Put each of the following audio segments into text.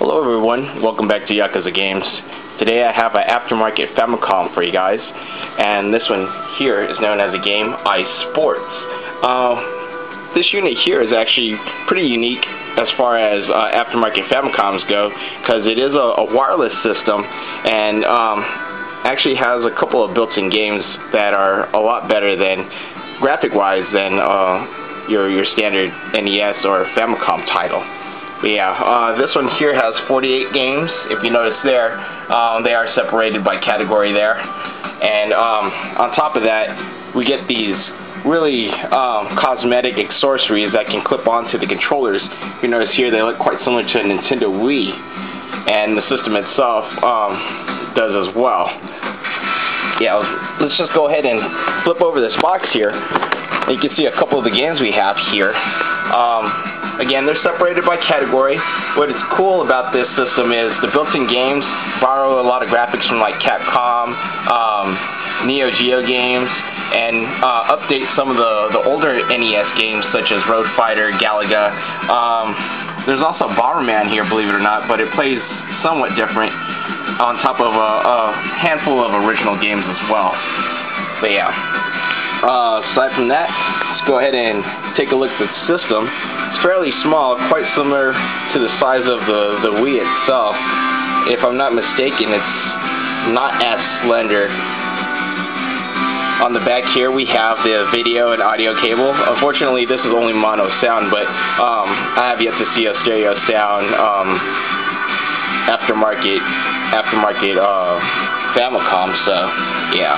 Hello everyone, welcome back to Yakuza Games. Today I have an aftermarket Famicom for you guys, and this one here is known as the game iSports. This unit here is actually pretty unique as far as aftermarket Famicoms go, because it is a wireless system, and actually has a couple of built-in games that are a lot better than, graphic-wise, than your standard NES or Famicom title. But yeah, this one here has 48 games. If you notice there, they are separated by category there. And on top of that, we get these really cosmetic accessories that can clip onto the controllers. If you notice here, they look quite similar to a Nintendo Wii, and the system itself does as well. Yeah, let's just go ahead and flip over this box here. You can see a couple of the games we have here. Again, they're separated by category. What is cool about this system is the built-in games borrow a lot of graphics from like Capcom, Neo Geo games, and update some of the older NES games such as Road Fighter, Galaga. There's also Bomberman here, believe it or not, but it plays somewhat different on top of a handful of original games as well. But yeah, aside from that, let's go ahead and take a look at the system. It's fairly small, quite similar to the size of the Wii itself. If I'm not mistaken, it's not as slender. On the back here we have the video and audio cable. Unfortunately, this is only mono sound, but I have yet to see a stereo sound aftermarket Famicom, so yeah.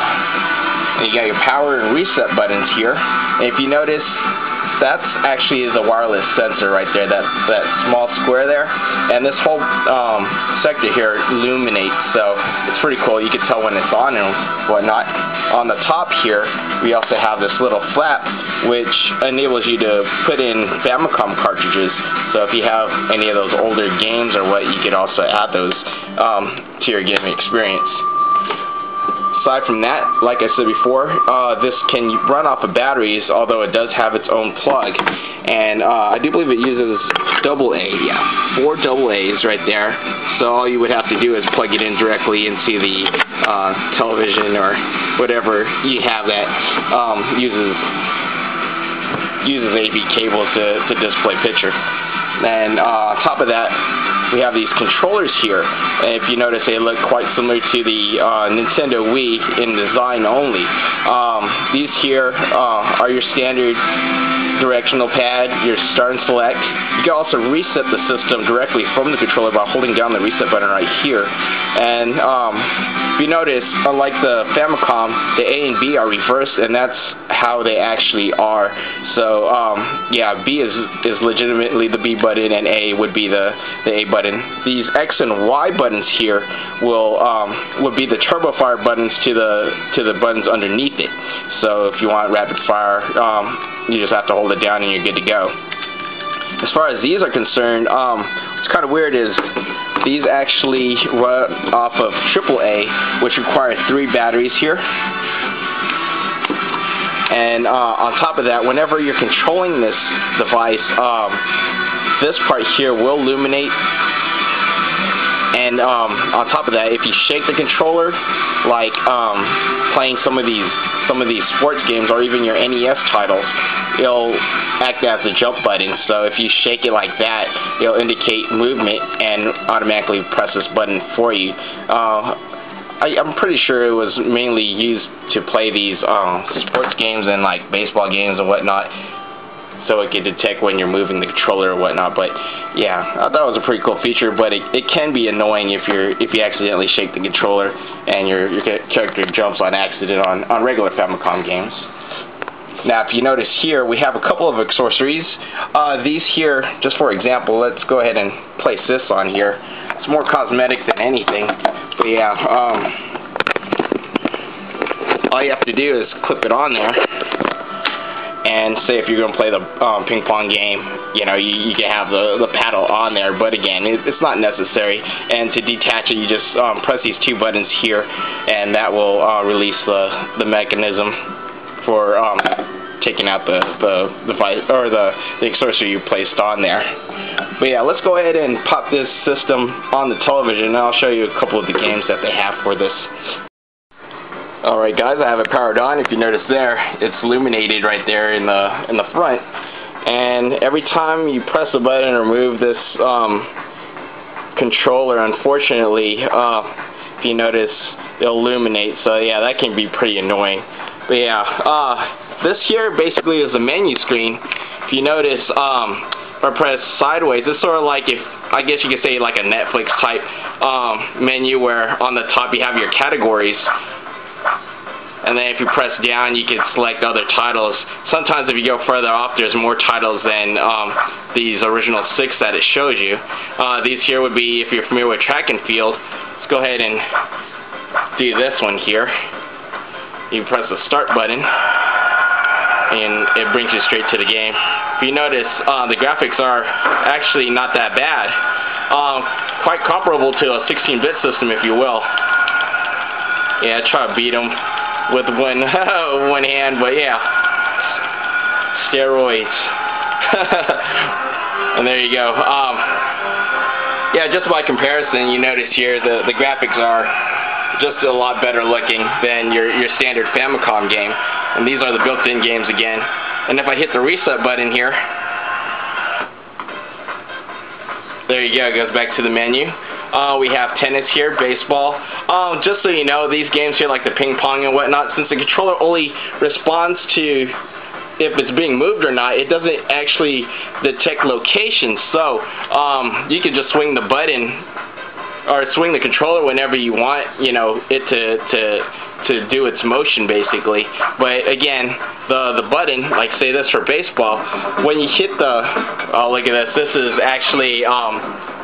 And you got your power and reset buttons here. And if you notice, that's actually is a wireless sensor right there, that small square there. And this whole sector here illuminates, so it's pretty cool. You can tell when it's on and whatnot. On the top here, we also have this little flap, which enables you to put in Famicom cartridges. So if you have any of those older games or what, you could also add those to your gaming experience. Aside from that, like I said before, this can run off of batteries, although it does have its own plug. And I do believe it uses AA, yeah, 4 AA's right there. So all you would have to do is plug it in directly into the television or whatever you have that uses AV cable to display picture. And on top of that, we have these controllers here, and if you notice, they look quite similar to the Nintendo Wii in design only. These here are your standard directional pad, your start and select. You can also reset the system directly from the controller by holding down the reset button right here. And if you notice, unlike the Famicom, the A and B are reversed, and that's how they actually are. So yeah, B is legitimately the B button, and A would be the A button. These X and Y buttons here would be the turbo fire buttons to the buttons underneath it. So if you want rapid fire, you just have to hold it down and you're good to go. As far as these are concerned, what's kind of weird is these actually run off of AAA, which require 3 batteries here. And on top of that, whenever you're controlling this device, this part here will illuminate. And on top of that, if you shake the controller, like playing some of these sports games or even your NES titles, it'll act as a jump button. So if you shake it like that, it'll indicate movement and automatically press this button for you. I'm pretty sure it was mainly used to play these sports games and like baseball games and whatnot, so it could detect when you're moving the controller or whatnot. But yeah, I thought it was a pretty cool feature, but it can be annoying if you accidentally shake the controller and your character jumps on accident on regular Famicom games. Now, if you notice here, we have a couple of accessories. These here, just for example, let's go ahead and place this on here. It's more cosmetic than anything, but yeah, all you have to do is clip it on there. And say if you're going to play the ping pong game, you know, you can have the paddle on there, but again, it's not necessary. And to detach it, you just press these 2 buttons here, and that will release the mechanism for taking out the device or the accessory you placed on there. But yeah, let's go ahead and pop this system on the television, and I'll show you a couple of the games that they have for this. Alright guys, I have it powered on. If you notice there, it's illuminated right there in the front. And every time you press the button or move this controller, unfortunately, if you notice, it'll illuminate. So yeah, that can be pretty annoying. But yeah, this here basically is the menu screen. If you notice, if I press sideways, it's sort of like, if I guess you could say like a Netflix type menu, where on the top you have your categories. And then if you press down, you can select other titles. Sometimes if you go further off, there's more titles than these original 6 that it shows you. These here would be, if you're familiar with track and field. Let's go ahead and do this one here. You press the start button, and it brings you straight to the game. If you notice, the graphics are actually not that bad. Quite comparable to a 16-bit system, if you will. Yeah, try to beat them with one hand, but yeah, steroids. And there you go. Yeah, just by comparison, you notice here the graphics are just a lot better looking than your standard Famicom game. And these are the built-in games again. And if I hit the reset button here, there you go, it goes back to the menu. We have tennis here, baseball. Just so you know, these games here, like the ping pong and whatnot, since the controller only responds to if it's being moved or not, it doesn't actually detect location. So you can just swing the button or swing the controller whenever you want, you know, it to do its motion basically. But again, the button, like say this for baseball, when you hit the, oh look at this, this is actually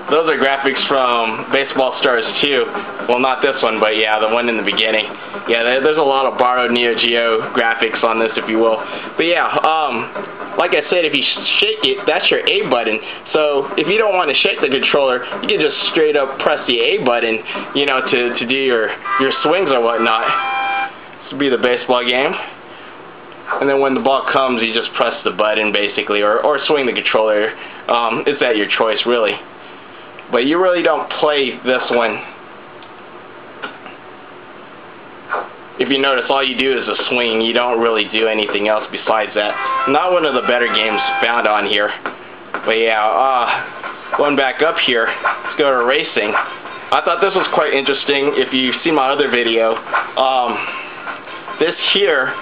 those are graphics from Baseball Stars 2. Well, not this one, but yeah, the one in the beginning. Yeah, there's a lot of borrowed Neo Geo graphics on this, if you will. But yeah, like I said, if you shake it, that's your A button. So if you don't want to shake the controller, you can just straight up press the A button, you know, to do your swings or whatnot. This would be the baseball game. And then when the ball comes, you just press the button, basically, or swing the controller. It's at your choice, really. But you really don't play this one. If you notice, all you do is a swing. You don't really do anything else besides that. Not one of the better games found on here. But yeah, going back up here, let's go to racing. I thought this was quite interesting. If you've seen my other video, this here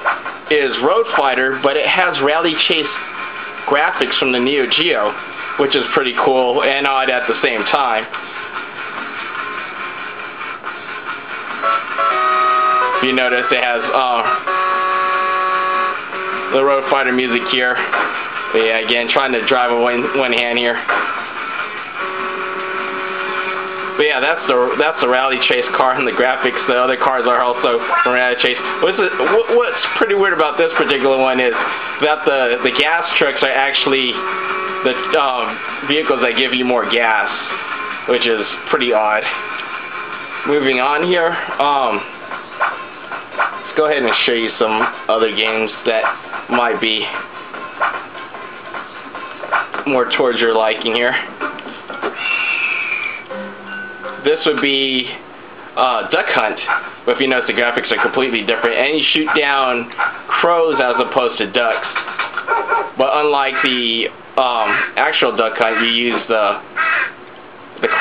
is Road Fighter, but it has Rally Chase graphics from the Neo Geo, which is pretty cool and odd at the same time. If you notice, it has the Road Fighter music here. But yeah, again, trying to drive with one hand here. But yeah, that's the Rally Chase car, and the graphics, the other cars are also from Rally Chase. What's pretty weird about this particular one is that the gas trucks are actually the vehicles that give you more gas, which is pretty odd. Moving on here, let's go ahead and show you some other games that might be more towards your liking here. This would be Duck Hunt, but if you notice, the graphics are completely different, and you shoot down crows as opposed to ducks. But unlike the actual Duck Hunt, you use the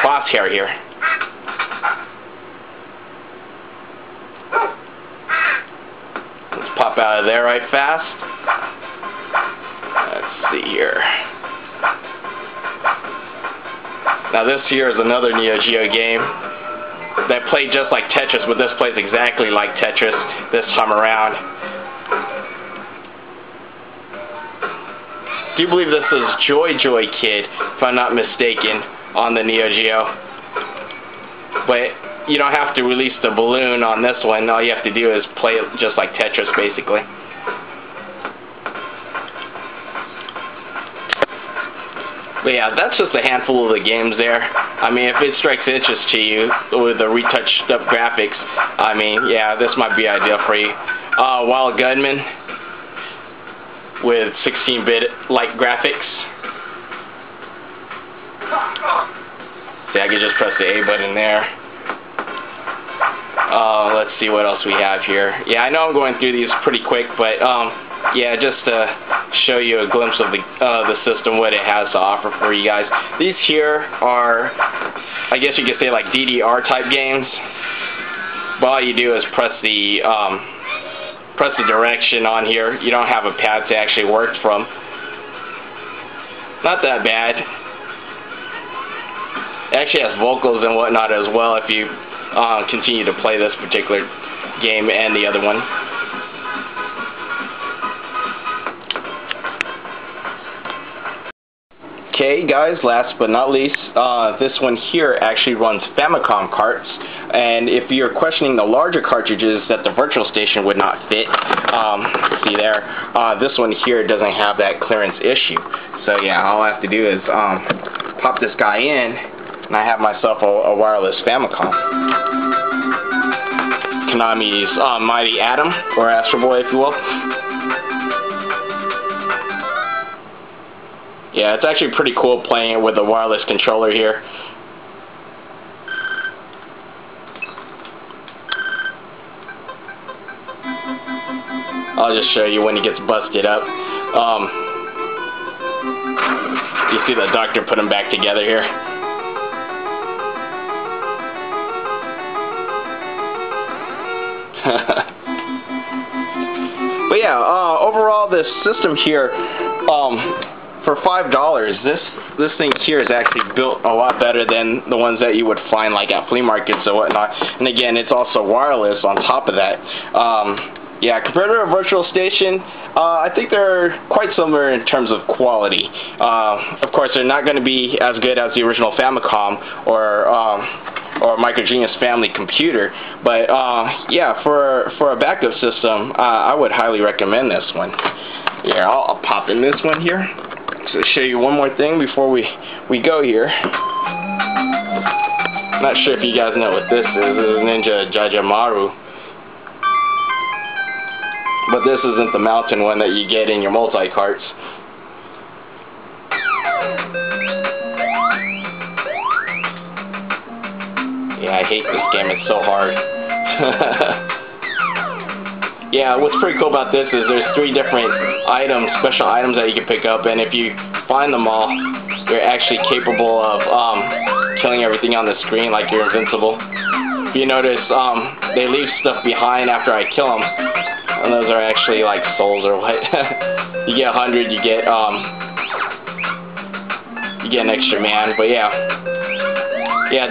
crosshair here. Let's pop out of there right fast. Let's see here. Now this here is another Neo Geo game that played just like Tetris, but this plays exactly like Tetris this time around. Do you believe this is Joy Joy Kid, if I'm not mistaken, on the Neo Geo? But you don't have to release the balloon on this one. All you have to do is play it just like Tetris, basically. But yeah, that's just a handful of the games there. I mean, if it strikes interest to you with the retouched up graphics, I mean, yeah, this might be ideal for you. Wild Gunman with 16-bit like graphics. See, I can just press the A button there. Let's see what else we have here. Yeah, I know I'm going through these pretty quick, but yeah, just to show you a glimpse of the system, what it has to offer for you guys. These here are, I guess you could say, like DDR type games. But all you do is press the direction on here. You don't have a pad to actually work from. Not that bad. It actually has vocals and whatnot as well if you continue to play this particular game and the other one. Okay guys, last but not least, this one here actually runs Famicom carts, and if you're questioning the larger cartridges that the Virtual Station would not fit, see there, this one here doesn't have that clearance issue. So yeah, all I have to do is pop this guy in, and I have myself a wireless Famicom. Konami's Mighty Atom, or Astro Boy if you will. Yeah, it's actually pretty cool playing it with a wireless controller here. I'll just show you when he gets busted up. You see the doctor put them back together here. But yeah, overall this system here, for $5, this thing here is actually built a lot better than the ones that you would find like at flea markets or whatnot. And again, it's also wireless on top of that. Yeah, compared to a Virtual Station, I think they're quite similar in terms of quality. Of course, they're not going to be as good as the original Famicom or Micro Genius family computer, but yeah, for a backup system, I would highly recommend this one. Yeah, I'll pop in this one here. So show you one more thing before we go here. I'm not sure if you guys know what this is. This is Ninja Jajamaru. But this isn't the mountain one that you get in your multi-carts. Yeah, I hate this game. It's so hard. Yeah, what's pretty cool about this is there's 3 different items, special items that you can pick up, and if you find them all, you're actually capable of killing everything on the screen like you're invincible. If you notice, they leave stuff behind after I kill them, and those are actually like souls or what. You get 100, you get an extra man, but yeah,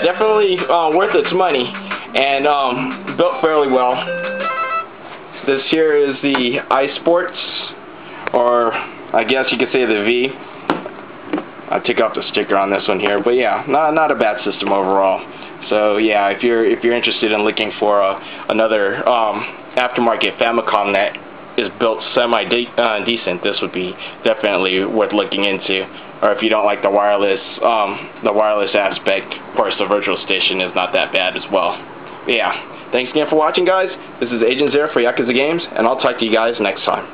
definitely worth its money, and built fairly well. This here is the iSports, or I guess you could say the V. I took off the sticker on this one here, but yeah, not a bad system overall. So yeah, if you're interested in looking for another aftermarket Famicom that is built semi-decent, this would be definitely worth looking into. Or if you don't like the wireless aspect, of course the Virtual Station is not that bad as well. But yeah. Thanks again for watching, guys. This is Agent Zero for Yakuza Games, and I'll talk to you guys next time.